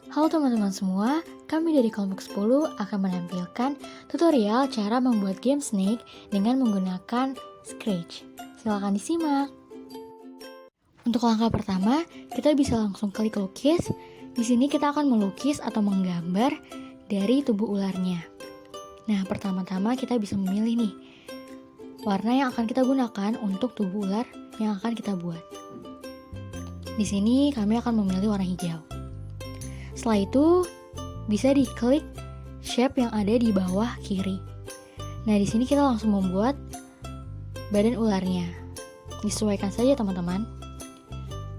Halo teman-teman semua, kami dari kelompok 10 akan menampilkan tutorial cara membuat game Snake dengan menggunakan Scratch. Silakan disimak. Untuk langkah pertama, kita bisa langsung klik lukis. Di sini kita akan melukis atau menggambar dari tubuh ularnya. Nah, pertama-tama kita bisa memilih nih warna yang akan kita gunakan untuk tubuh ular yang akan kita buat. Di sini kami akan memilih warna hijau. Setelah itu, bisa diklik shape yang ada di bawah kiri. Nah, di sini kita langsung membuat badan ularnya. Disesuaikan saja teman-teman.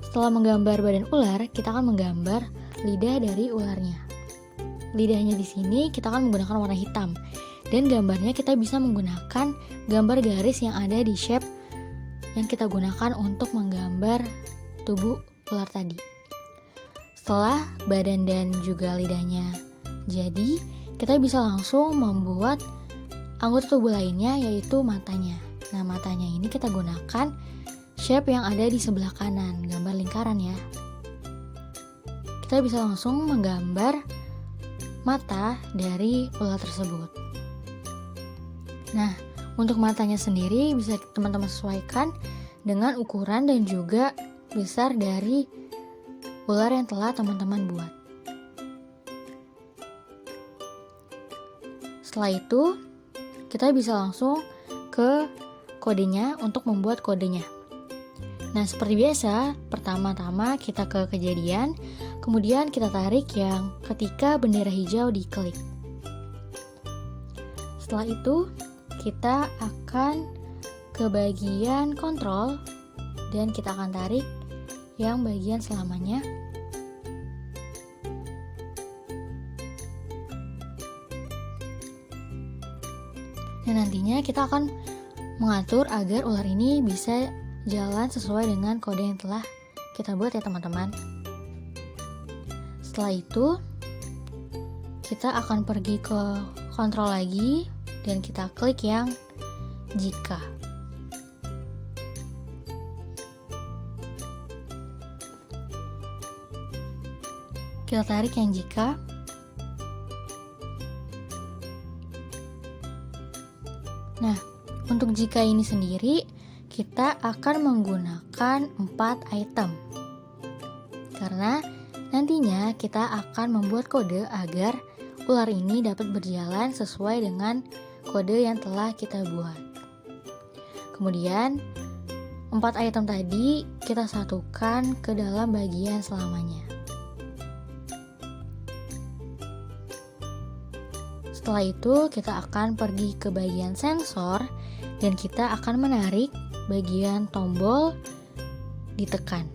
Setelah menggambar badan ular, kita akan menggambar lidah dari ularnya. Lidahnya di sini kita akan menggunakan warna hitam. Dan gambarnya kita bisa menggunakan gambar garis yang ada di shape yang kita gunakan untuk menggambar tubuh ular tadi. Setelah badan dan juga lidahnya jadi, kita bisa langsung membuat anggota tubuh lainnya, yaitu matanya. Nah, matanya ini kita gunakan shape yang ada di sebelah kanan, gambar lingkaran ya. Kita bisa langsung menggambar mata dari ular tersebut. Nah, untuk matanya sendiri bisa teman-teman sesuaikan dengan ukuran dan juga besar dari ular yang telah teman-teman buat. Setelah itu, kita bisa langsung ke kodenya untuk membuat kodenya. Nah, seperti biasa, pertama-tama kita ke kejadian, kemudian kita tarik yang ketika bendera hijau diklik. Setelah itu, kita akan ke bagian kontrol dan kita akan tarik yang bagian selamanya. Dan nantinya kita akan mengatur agar ular ini bisa jalan sesuai dengan kode yang telah kita buat ya teman-teman. Setelah itu, kita akan pergi ke kontrol lagi dan kita klik yang jika. Kita tarik yang jika. Nah, untuk jika ini sendiri, kita akan menggunakan 4 item. Karena nantinya kita akan membuat kode agar ular ini dapat berjalan sesuai dengan kode yang telah kita buat. Kemudian, 4 item tadi kita satukan ke dalam bagian selamanya. Setelah itu, kita akan pergi ke bagian sensor dan kita akan menarik bagian tombol ditekan.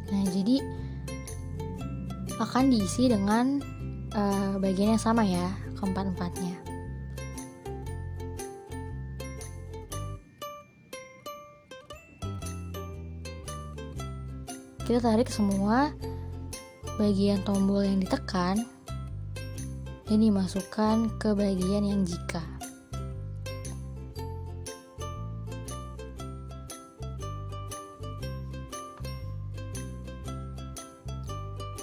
Nah, jadi akan diisi dengan bagian yang sama ya, keempat-empatnya. Kita tarik semua bagian tombol yang ditekan dan dimasukkan ke bagian yang jika.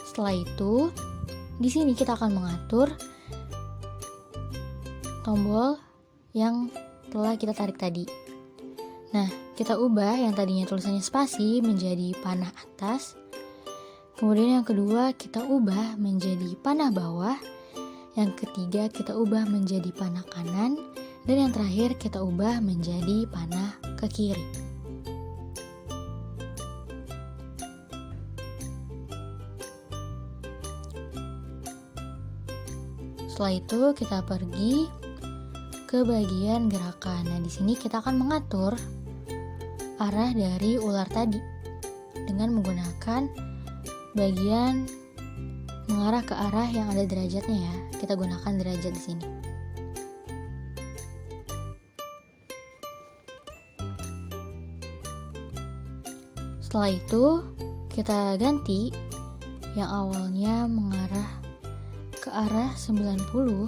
Setelah itu, di sini kita akan mengatur tombol yang telah kita tarik tadi. Nah, kita ubah yang tadinya tulisannya spasi menjadi panah atas. Kemudian yang kedua, kita ubah menjadi panah bawah. Yang ketiga, kita ubah menjadi panah kanan. Dan yang terakhir, kita ubah menjadi panah ke kiri. Setelah itu, kita pergi ke bagian gerakan. Nah, di sini kita akan mengatur arah dari ular tadi dengan menggunakan bagian mengarah ke arah yang ada derajatnya ya. Kita gunakan derajat di sini. Setelah itu, kita ganti yang awalnya mengarah ke arah 90.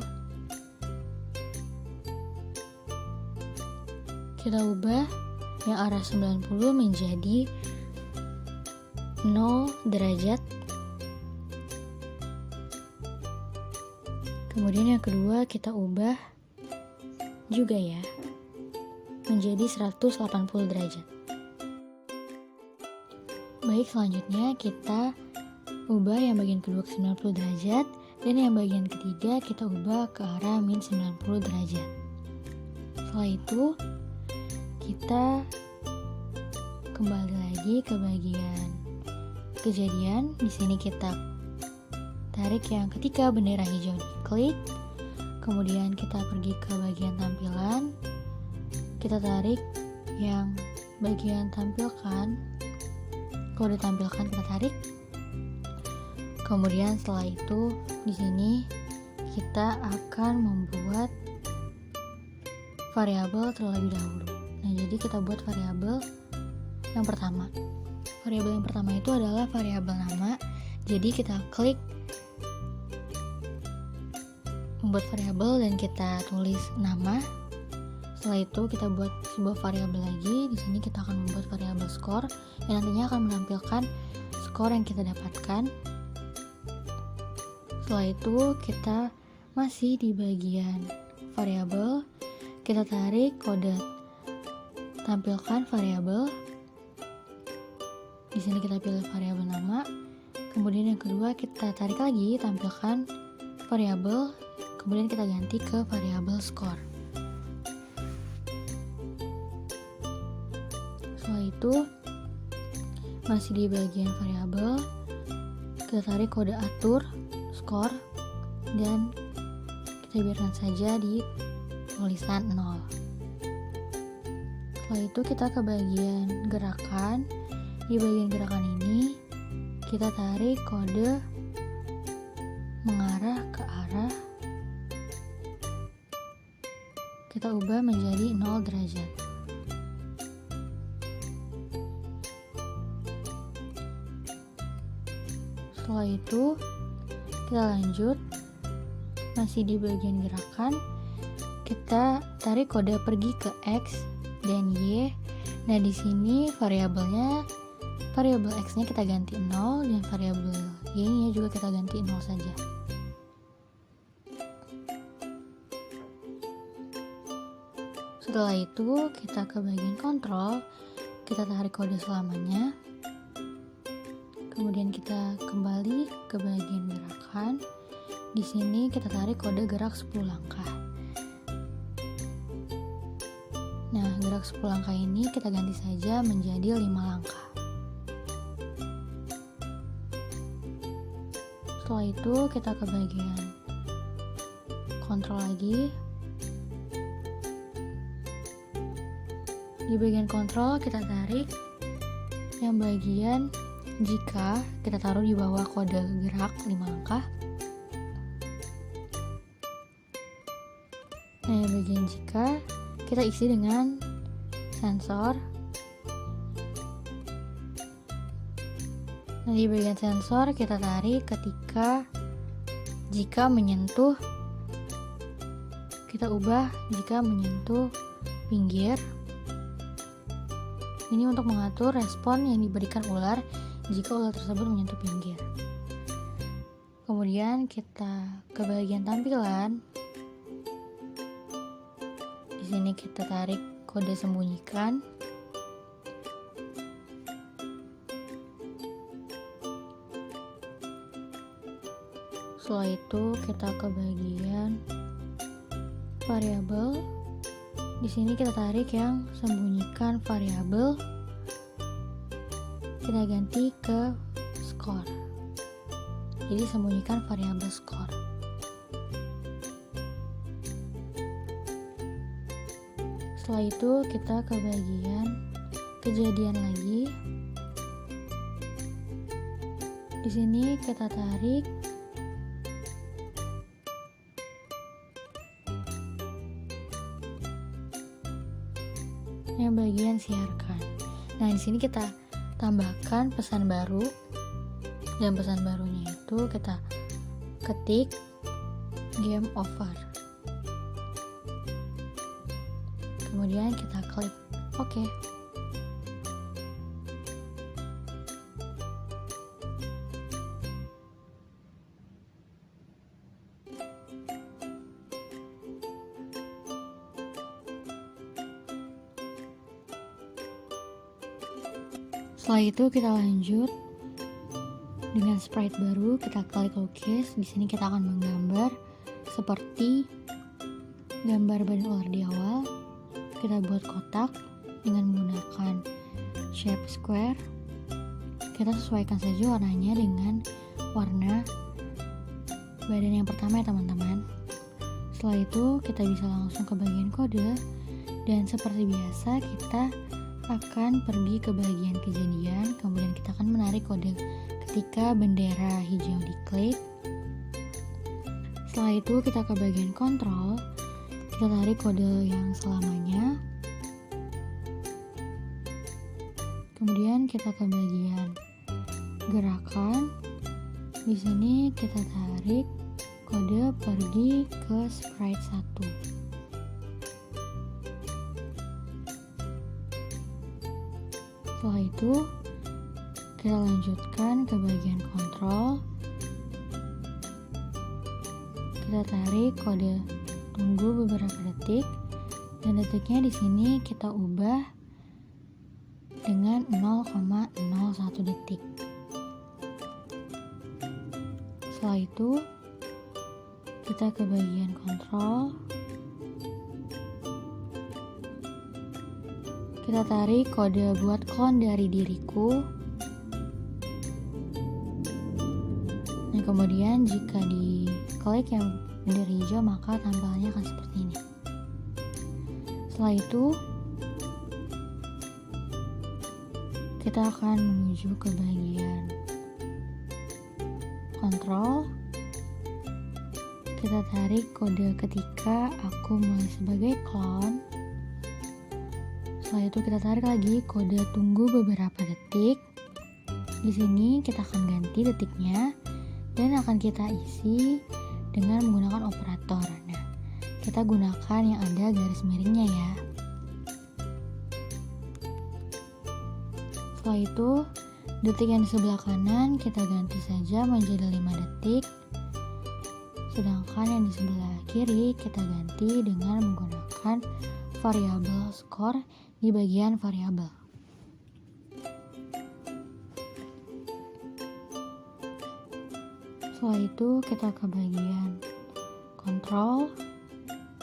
Kita ubah yang arah 90 menjadi 0 derajat Kemudian yang kedua kita ubah juga ya menjadi 180 derajat. Baik, selanjutnya kita ubah yang bagian kedua ke 90 derajat dan yang bagian ketiga kita ubah ke arah min 90 derajat. Setelah itu kita kembali lagi ke bagian kejadian. Di sini kita tarik yang ketika bendera hijau diklik, kemudian kita pergi ke bagian tampilan, kita tarik yang bagian tampilkan, kode tampilkan kita tarik. Kemudian setelah itu di sini kita akan membuat variabel terlebih dahulu. Nah, jadi kita buat variabel yang pertama. Variabel yang pertama itu adalah variabel nama. Jadi kita klik membuat variabel dan kita tulis nama. Setelah itu kita buat sebuah variabel lagi. Di sini kita akan membuat variabel skor yang nantinya akan menampilkan skor yang kita dapatkan. Setelah itu kita masih di bagian variabel, kita tarik kode tampilkan variabel. Di sini kita pilih variabel nama. Kemudian yang kedua kita tarik lagi tampilkan variabel, kemudian kita ganti ke variabel skor. Setelah itu masih di bagian variabel, kita tarik kode atur skor dan kita biarkan saja di tulisan 0. Setelah itu kita ke bagian gerakan. Di bagian gerakan ini kita tarik kode mengarah ke arah, kita ubah menjadi 0 derajat. Setelah itu kita lanjut, masih di bagian gerakan, kita tarik kode pergi ke X dan Y. Nah, di sini variabel X-nya kita ganti 0 dan variabel Y-nya juga kita ganti 0 saja. Setelah itu kita ke bagian kontrol, kita tarik kode selamanya. Kemudian kita kembali ke bagian gerakan. Di sini kita tarik kode gerak 10 langkah. Nah, gerak 10 langkah ini kita ganti saja menjadi 5 langkah. Setelah itu kita ke bagian kontrol lagi. Di bagian kontrol kita tarik yang bagian jika, kita taruh di bawah kode gerak 5 langkah. Nah, yang bagian jika kita isi dengan sensor. Nah, di bagian sensor kita tarik ketika jika menyentuh, kita ubah jika menyentuh pinggir. Ini untuk mengatur respon yang diberikan ular jika ular tersebut menyentuh pinggir. Kemudian kita ke bagian tampilan. Di sini kita tarik kode sembunyikan. Setelah itu kita ke bagian variabel. Di sini kita tarik yang sembunyikan variabel. Kita ganti ke skor. Jadi sembunyikan variabel skor. Setelah itu kita ke bagian kejadian lagi. Di sini kita tarik yang bagian siarkan. Nah, di sini kita tambahkan pesan baru, dan pesan barunya itu kita ketik game over. Kemudian kita klik OK. Setelah itu kita lanjut dengan sprite baru, kita klik lukis. Di sini kita akan menggambar seperti gambar badan ular di awal. Kita buat kotak dengan menggunakan shape square. Kita sesuaikan saja warnanya dengan warna badan yang pertama ya teman-teman. Setelah itu kita bisa langsung ke bagian kode, dan seperti biasa kita akan pergi ke bagian kejadian. Kemudian kita akan menarik kode ketika bendera hijau diklik. Setelah itu kita ke bagian kontrol, kita tarik kode yang selamanya. Kemudian kita ke bagian gerakan. Di sini kita tarik kode pergi ke sprite 1. Setelah itu kita lanjutkan ke bagian kontrol. Kita tarik kode tunggu beberapa detik, dan detiknya di sini kita ubah dengan 0,01 detik. Setelah itu kita ke bagian kontrol. Kita tarik kode buat clone dari diriku. Nah, kemudian jika diklik yang bendera hijau, maka tampilannya akan seperti ini. Setelah itu kita akan menuju ke bagian kontrol. Kita tarik kode ketika aku mulai sebagai clone. Setelah itu kita tarik lagi kode tunggu beberapa detik. Di sini kita akan ganti detiknya dan akan kita isi dengan menggunakan operator. Nah, kita gunakan yang ada garis miringnya ya. Setelah itu, detik yang di sebelah kanan kita ganti saja menjadi 5 detik. Sedangkan yang di sebelah kiri kita ganti dengan menggunakan variabel skor di bagian variabel. Setelah itu kita ke bagian kontrol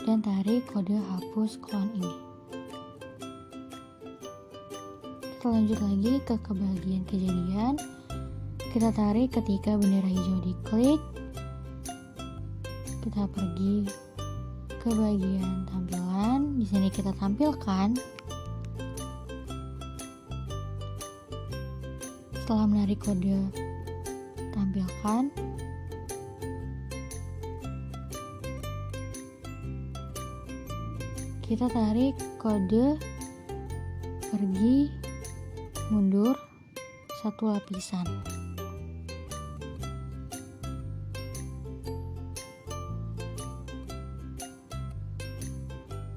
dan tarik kode hapus clone ini. Kita lanjut lagi ke bagian kejadian. Kita tarik ketika bendera hijau diklik. Kita pergi ke bagian tampilan. Di sini kita tampilkan. Setelah menarik kode tampilkan, kita tarik kode pergi mundur 1 lapisan.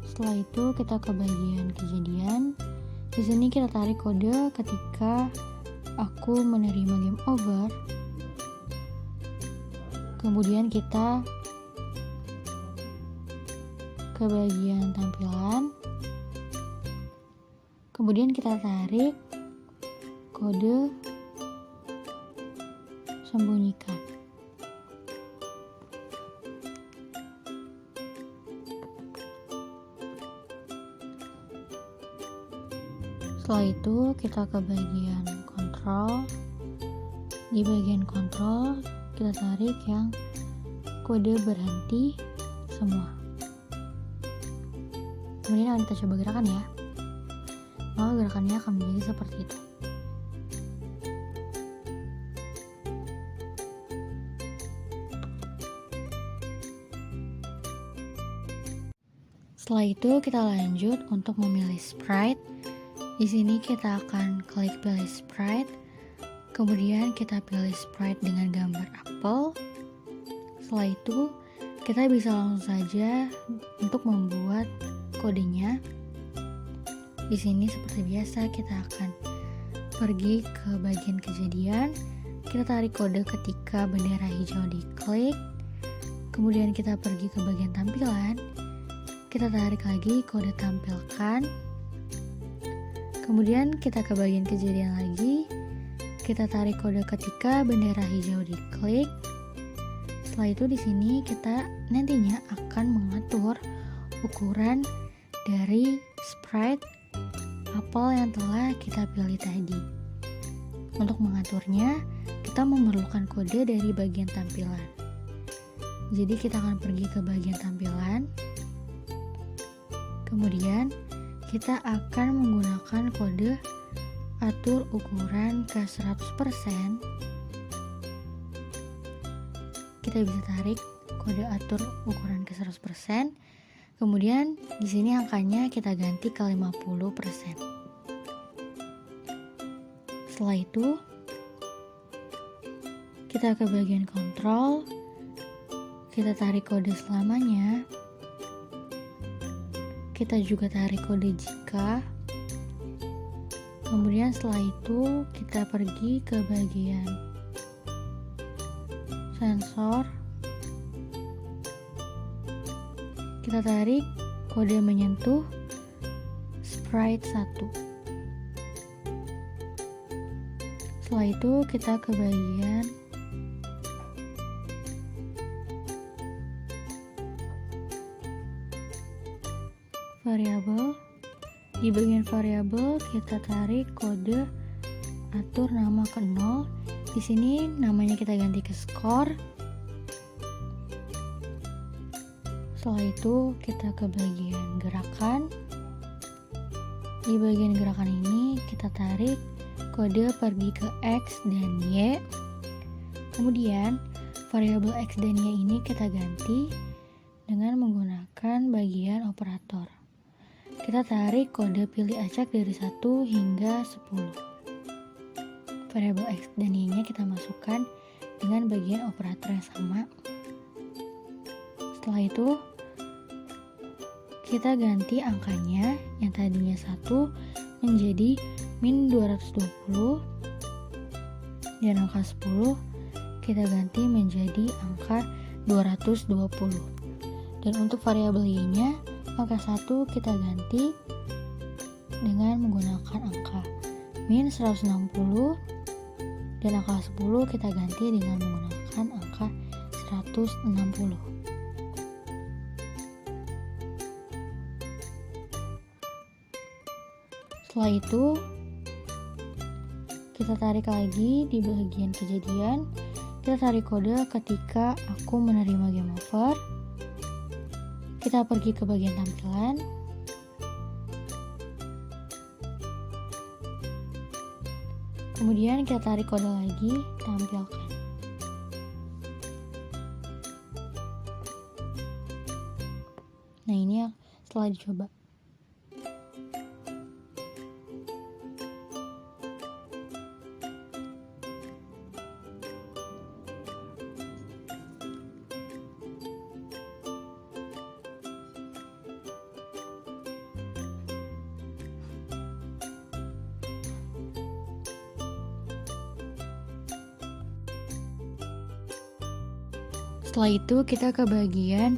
Setelah itu kita ke bagian kejadian. Di sini kita tarik kode ketika aku menerima game over. Kemudian kita ke bagian tampilan. Kemudian kita tarik kode sembunyikan. Setelah itu kita ke bagian kontrol. Di bagian kontrol kita tarik yang kode berhenti semua. Kemudian akan kita coba gerakan ya. Maka gerakannya akan menjadi seperti itu. Setelah itu kita lanjut untuk memilih sprite. Di sini kita akan klik pilih sprite. Kemudian kita pilih sprite dengan gambar apel. Setelah itu kita bisa langsung saja untuk membuat kodenya. Di sini seperti biasa kita akan pergi ke bagian kejadian. Kita tarik kode ketika bendera hijau diklik. Kemudian kita pergi ke bagian tampilan. Kita tarik lagi kode tampilkan. Kemudian kita ke bagian kejadian lagi. Kita tarik kode ketika bendera hijau diklik. Setelah itu di sini kita nantinya akan mengatur ukuran dari sprite apel yang telah kita pilih tadi. Untuk mengaturnya, kita memerlukan kode dari bagian tampilan. Jadi kita akan pergi ke bagian tampilan. Kemudian kita akan menggunakan kode atur ukuran ke 100%. Kita bisa tarik kode atur ukuran ke 100%. Kemudian di sini angkanya kita ganti ke 50%. Setelah itu kita ke bagian kontrol. Kita tarik kode selamanya. Kita juga tarik kode jika. Kemudian setelah itu kita pergi ke bagian sensor. Kita tarik kode menyentuh sprite 1. Setelah itu kita ke bagian variabel. Di bagian variabel kita tarik kode atur nama ke 0. Di sini namanya kita ganti ke skor. Setelah itu kita ke bagian gerakan. Di bagian gerakan ini kita tarik kode pergi ke X dan Y. Kemudian variabel X dan Y ini kita ganti dengan menggunakan bagian operator. Kita tarik kode pilih acak dari 1 hingga 10. Variabel X dan Y-nya kita masukkan dengan bagian operator yang sama. Setelah itu kita ganti angkanya yang tadinya 1 menjadi min 220 dan angka 10 kita ganti menjadi angka 220. Dan untuk variabel Y-nya angka 1 kita ganti dengan menggunakan angka min 160 dan angka 10 kita ganti dengan menggunakan angka 160. Setelah itu kita tarik lagi di bagian kejadian. Kita tarik kode ketika aku menerima game over. Kita pergi ke bagian tampilan. Kemudian kita tarik kode lagi, tampilkan. Nah, ini setelah dicoba. Setelah itu kita ke bagian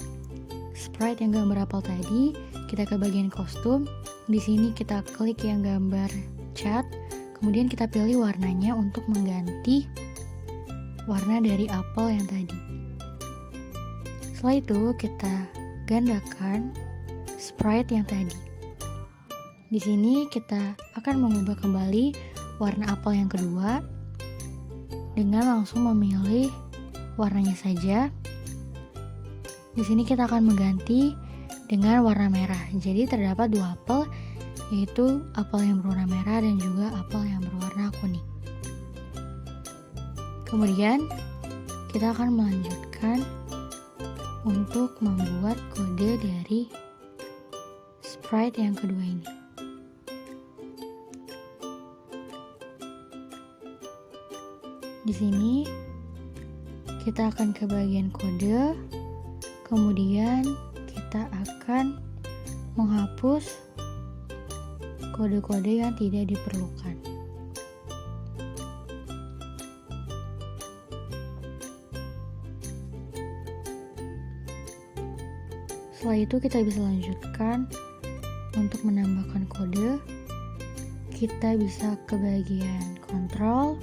sprite yang gambar apel tadi, kita ke bagian kostum. Di sini kita klik yang gambar cat, kemudian kita pilih warnanya untuk mengganti warna dari apel yang tadi. Setelah itu kita gandakan sprite yang tadi. Di sini kita akan mengubah kembali warna apel yang kedua dengan langsung memilih warnanya saja. Di sini kita akan mengganti dengan warna merah. Jadi terdapat dua apel, yaitu apel yang berwarna merah dan juga apel yang berwarna kuning. Kemudian kita akan melanjutkan untuk membuat kode dari sprite yang kedua ini. Di sini kita akan ke bagian kode, kemudian kita akan menghapus kode-kode yang tidak diperlukan. Setelah itu kita bisa lanjutkan untuk menambahkan kode. kita bisa ke bagian kontrol.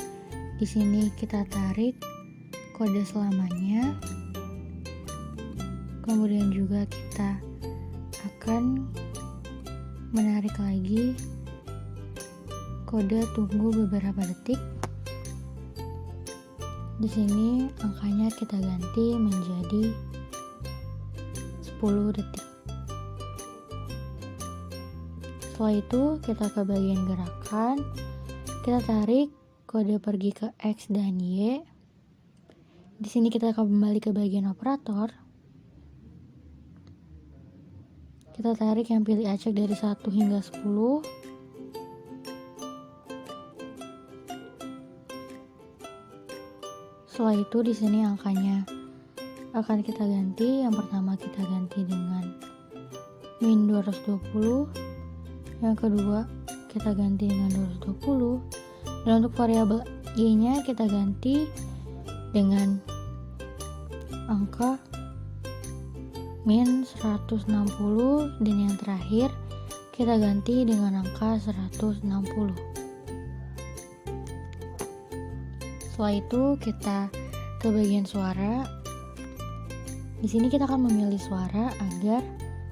Di sini kita tarik kode selamanya. Kemudian juga kita akan menarik lagi kode tunggu beberapa detik. Di sini angkanya kita ganti menjadi 10 detik. Setelah itu kita ke bagian gerakan, kita tarik kode pergi ke X dan Y. Di sini kita akan kembali ke bagian operator. Kita tarik yang pilih acak dari 1 hingga 10. Setelah itu di sini angkanya akan kita ganti. Yang pertama kita ganti dengan min 220. Yang kedua kita ganti dengan 220. Dan untuk variabel y-nya kita ganti dengan angka min 160, dan yang terakhir kita ganti dengan angka 160. Setelah itu kita ke bagian suara. Di sini kita akan memilih suara agar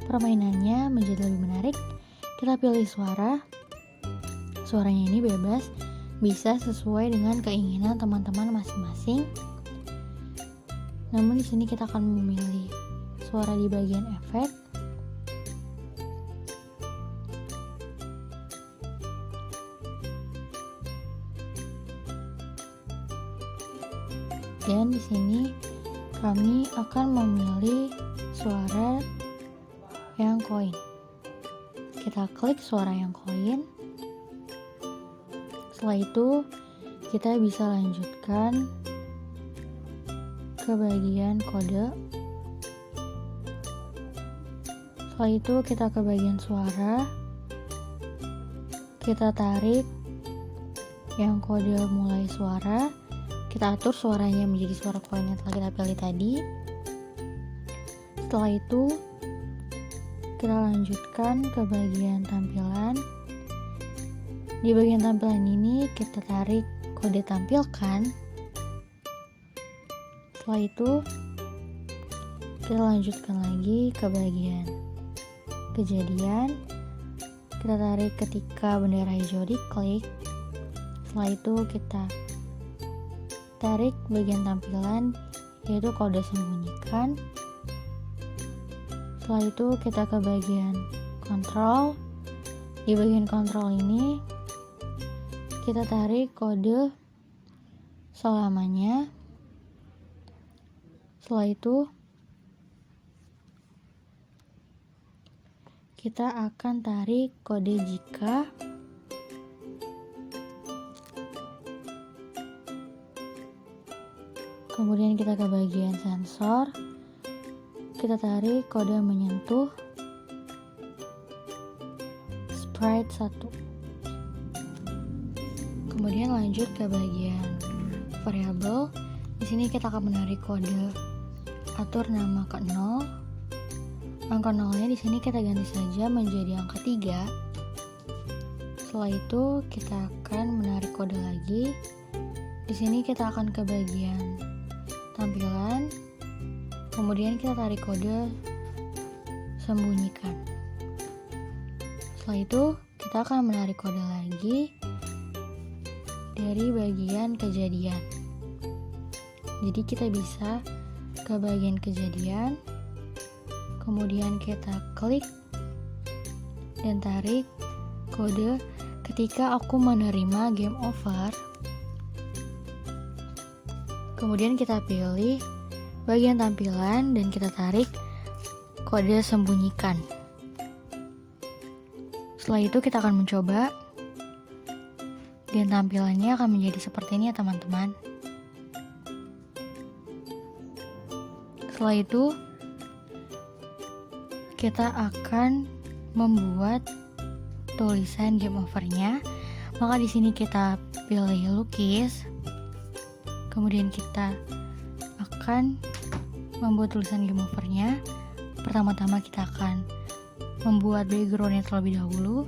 permainannya menjadi lebih menarik. Kita pilih suara. Suaranya ini bebas, bisa sesuai dengan keinginan teman-teman masing-masing. Namun di sini kita akan memilih suara di bagian efek. Dan di sini kami akan memilih suara yang koin. Kita klik suara yang koin. Setelah itu kita bisa lanjutkan ke bagian kode. Setelah itu kita ke bagian suara. Kita tarik yang kode mulai suara. Kita atur suaranya menjadi suara koin yang telah kita pilih tadi. Setelah itu kita lanjutkan ke bagian tampilan. Di bagian tampilan ini kita tarik kode tampilkan. Setelah itu kita lanjutkan lagi ke bagian kejadian. Kita tarik ketika bendera hijau diklik. Setelah itu kita tarik bagian tampilan, yaitu kode sembunyikan. Setelah itu kita ke bagian kontrol. Di bagian kontrol ini kita tarik kode selamanya. Setelah itu kita akan tarik kode jika. Kemudian kita ke bagian sensor. Kita tarik kode menyentuh sprite 1. Kemudian lanjut ke bagian variabel. Di sini kita akan menarik kode atur nama ke 0. Angka 0-nya di sini kita ganti saja menjadi angka 3. Setelah itu kita akan menarik kode lagi. Di sini kita akan ke bagian tampilan, kemudian kita tarik kode sembunyikan. Setelah itu kita akan menarik kode lagi dari bagian kejadian. Jadi kita bisa ke bagian kejadian, kemudian kita klik dan tarik kode ketika aku menerima game over. Kemudian kita pilih bagian tampilan dan kita tarik kode sembunyikan. Setelah itu kita akan mencoba, dan tampilannya akan menjadi seperti ini ya teman-teman. Setelah itu kita akan membuat tulisan game over-nya. Maka di sini kita pilih lukis. Kemudian kita akan membuat tulisan game over-nya. Pertama-tama kita akan membuat background-nya terlebih dahulu.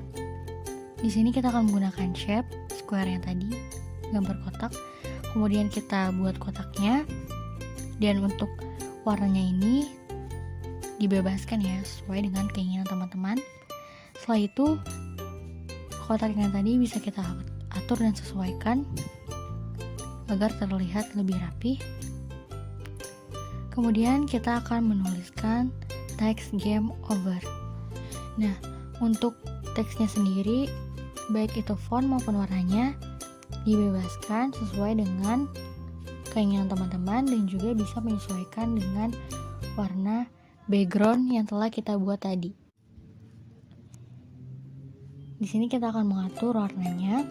Di sini kita akan menggunakan shape square yang tadi, gambar kotak. Kemudian kita buat kotaknya, dan untuk warnanya ini dibebaskan ya, sesuai dengan keinginan teman-teman. Setelah itu, kotak yang tadi bisa kita atur dan sesuaikan agar terlihat lebih rapi. Kemudian kita akan menuliskan teks game over. Nah, untuk teksnya sendiri, baik itu font maupun warnanya, dibebaskan sesuai dengan keinginan teman-teman dan juga bisa menyesuaikan dengan warna background yang telah kita buat tadi. Di sini kita akan mengatur warnanya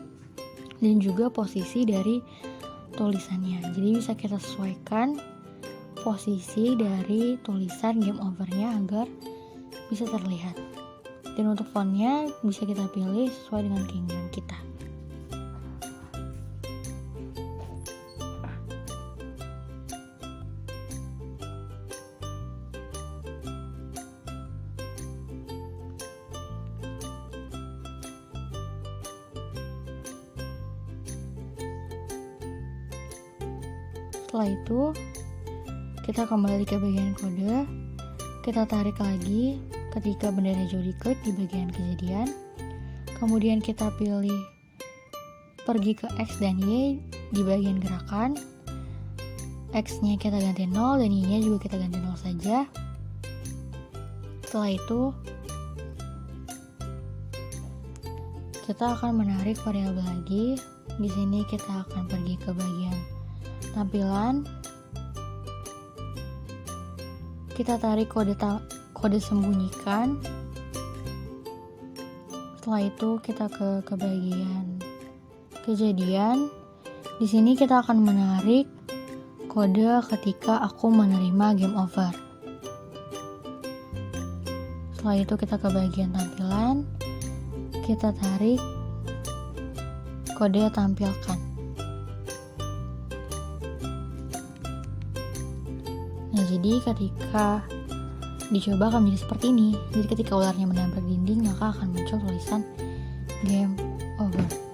dan juga posisi dari tulisannya. Jadi bisa kita sesuaikan posisi dari tulisan game overnya agar bisa terlihat. Dan untuk fontnya bisa kita pilih sesuai dengan keinginan kita. Setelah itu, kita kembali ke bagian kode. Kita tarik lagi ketika bendera hijau diklik di bagian kejadian. Kemudian kita pilih pergi ke X dan Y di bagian gerakan. X-nya kita ganti 0 dan Y-nya juga kita ganti 0 saja. Setelah itu, kita akan menarik variabel lagi. Di sini kita akan pergi ke bagian tampilan. Kita tarik kode sembunyikan. Setelah itu kita ke bagian kejadian. Di sini kita akan menarik kode ketika aku menerima game over. Setelah itu kita ke bagian tampilan. Kita tarik kode tampilkan. Nah, jadi ketika dicoba akan menjadi seperti ini. Jadi ketika ularnya menabrak dinding, maka akan muncul tulisan game over.